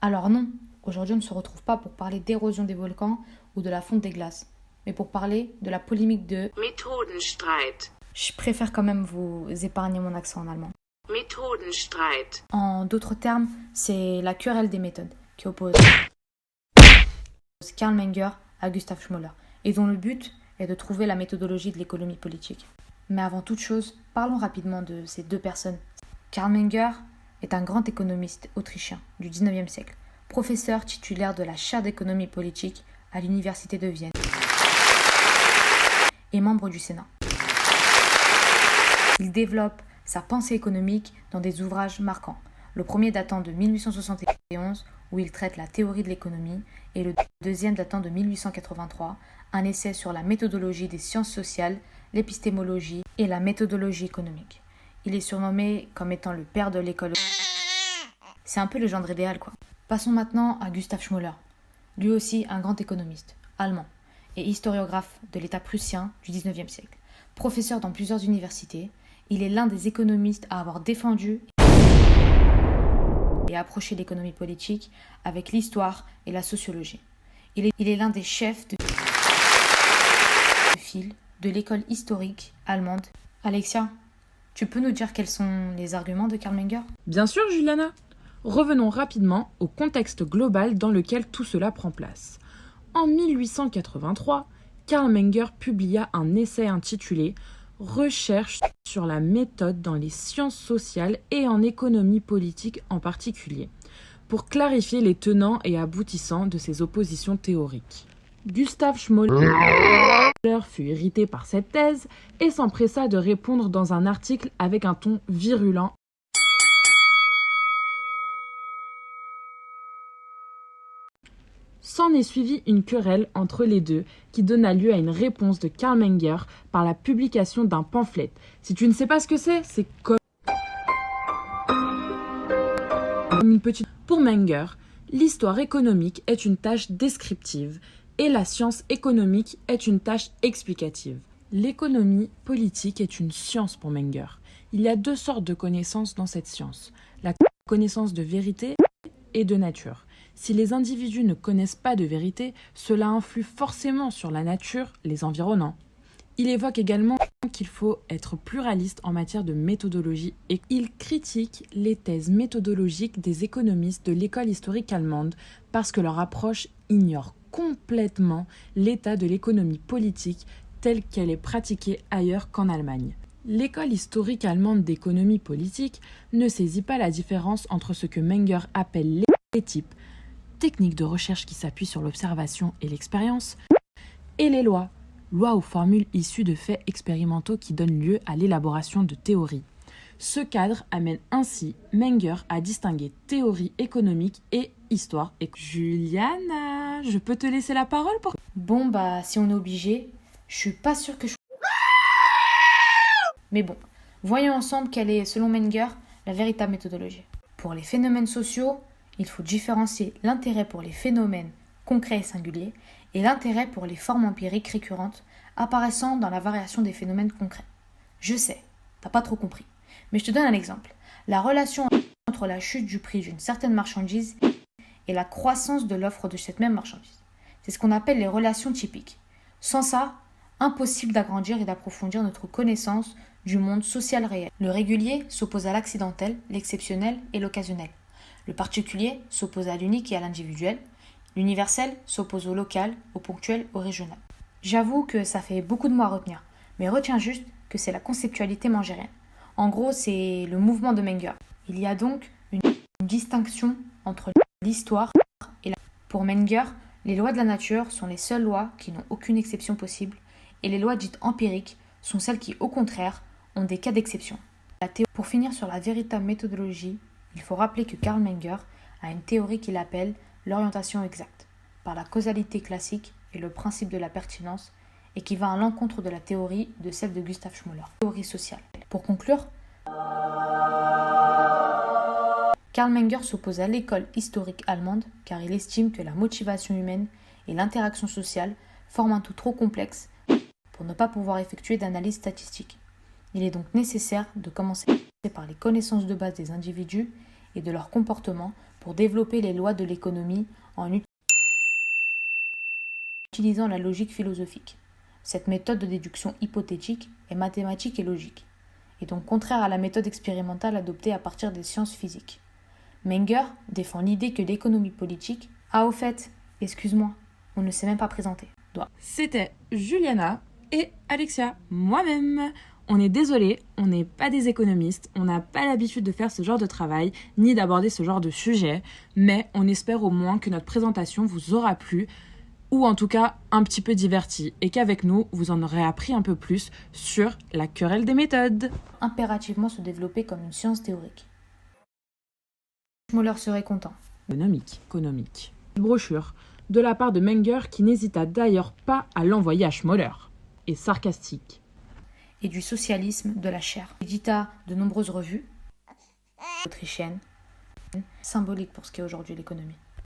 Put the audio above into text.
Alors non, aujourd'hui on ne se retrouve pas pour parler d'érosion des volcans ou de la fonte des glaces, mais pour parler de la polémique de Methodenstreit. Je préfère quand même vous épargner mon accent en allemand. Methodenstreit. En d'autres termes, c'est la querelle des méthodes qui oppose Karl Menger à Gustav Schmoller et dont le but est de trouver la méthodologie de l'économie politique. Mais avant toute chose, parlons rapidement de ces deux personnes. Karl Menger est un grand économiste autrichien du XIXe siècle, professeur titulaire de la chaire d'économie politique à l'université de Vienne et membre du Sénat. Il développe sa pensée économique dans des ouvrages marquants, le premier datant de 1871 où il traite la théorie de l'économie et le deuxième datant de 1883, un essai sur la méthodologie des sciences sociales, l'épistémologie et la méthodologie économique. Il est surnommé comme étant le père de l'école. C'est un peu le genre idéal quoi. Passons maintenant à Gustav Schmoller, lui aussi un grand économiste, allemand et historiographe de l'État prussien du XIXe siècle. Professeur dans plusieurs universités, il est l'un des économistes à avoir défendu et approché l'économie politique avec l'histoire et la sociologie. Il est l'un des chefs de file de l'école historique allemande. Alexia, tu peux nous dire quels sont les arguments de Karl Menger ? Bien sûr, Juliana. Revenons rapidement au contexte global dans lequel tout cela prend place. En 1883, Karl Menger publia un essai intitulé « Recherche sur la méthode dans les sciences sociales et en économie politique en particulier », pour clarifier les tenants et aboutissants de ces oppositions théoriques. Gustav Schmoller fut irrité par cette thèse et s'empressa de répondre dans un article avec un ton virulent. S'en est suivie une querelle entre les deux qui donna lieu à une réponse de Karl Menger par la publication d'un pamphlet. Si tu ne sais pas ce que c'est comme une petite... Pour Menger, l'histoire économique est une tâche descriptive et la science économique est une tâche explicative. L'économie politique est une science pour Menger. Il y a deux sortes de connaissances dans cette science, la connaissance de vérité et de nature. Si les individus ne connaissent pas de vérité, cela influe forcément sur la nature, les environnants. Il évoque également qu'il faut être pluraliste en matière de méthodologie et il critique les thèses méthodologiques des économistes de l'école historique allemande parce que leur approche ignore complètement l'état de l'économie politique telle qu'elle est pratiquée ailleurs qu'en Allemagne. L'école historique allemande d'économie politique ne saisit pas la différence entre ce que Menger appelle les types, techniques de recherche qui s'appuient sur l'observation et l'expérience, et les lois ou formules issues de faits expérimentaux qui donnent lieu à l'élaboration de théories. Ce cadre amène ainsi Menger à distinguer théorie économique et histoire. Et Juliana, je peux te laisser la parole pour... Bon si on est obligé, je suis pas sûre que je... Mais bon, voyons ensemble quelle est, selon Menger, la véritable méthodologie. Pour les phénomènes sociaux, il faut différencier l'intérêt pour les phénomènes concrets et singuliers et l'intérêt pour les formes empiriques récurrentes apparaissant dans la variation des phénomènes concrets. Je sais, t'as pas trop compris, mais je te donne un exemple. La relation entre la chute du prix d'une certaine marchandise et la croissance de l'offre de cette même marchandise. C'est ce qu'on appelle les relations typiques. Sans ça, impossible d'agrandir et d'approfondir notre connaissance du monde social réel. Le régulier s'oppose à l'accidentel, l'exceptionnel et l'occasionnel. Le particulier s'oppose à l'unique et à l'individuel. L'universel s'oppose au local, au ponctuel, au régional. J'avoue que ça fait beaucoup de mots à retenir, mais retiens juste que c'est la conceptualité mengérienne. En gros, c'est le mouvement de Menger. Il y a donc une distinction entre l'histoire et la... Pour Menger, les lois de la nature sont les seules lois qui n'ont aucune exception possible, et les lois dites empiriques sont celles qui, au contraire, ont des cas d'exception. Pour finir sur la véritable méthodologie, il faut rappeler que Karl Menger a une théorie qu'il appelle l'orientation exacte, par la causalité classique et le principe de la pertinence, et qui va à l'encontre de la théorie de celle de Gustav Schmoller, théorie sociale. Pour conclure, Karl Menger s'oppose à l'école historique allemande car il estime que la motivation humaine et l'interaction sociale forment un tout trop complexe pour ne pas pouvoir effectuer d'analyse statistique. Il est donc nécessaire de commencer par les connaissances de base des individus et de leur comportement pour développer les lois de l'économie en utilisant la logique philosophique. Cette méthode de déduction hypothétique est mathématique et logique, et donc contraire à la méthode expérimentale adoptée à partir des sciences physiques. Menger défend l'idée que l'économie politique... Ah au fait, excuse-moi, on ne s'est même pas présenté. C'était Juliana et Alexia, moi-même. On est désolé, on n'est pas des économistes, on n'a pas l'habitude de faire ce genre de travail, ni d'aborder ce genre de sujet, mais on espère au moins que notre présentation vous aura plu, ou en tout cas un petit peu diverti, et qu'avec nous, vous en aurez appris un peu plus sur la querelle des méthodes. Impérativement se développer comme une science théorique. Schmoller serait content. Économique. Brochure, de la part de Menger qui n'hésita d'ailleurs pas à l'envoyer à Schmoller. Et sarcastique. Et du socialisme de la chair. Édita de nombreuses revues autrichiennes, symbolique pour ce qu'est aujourd'hui l'économie.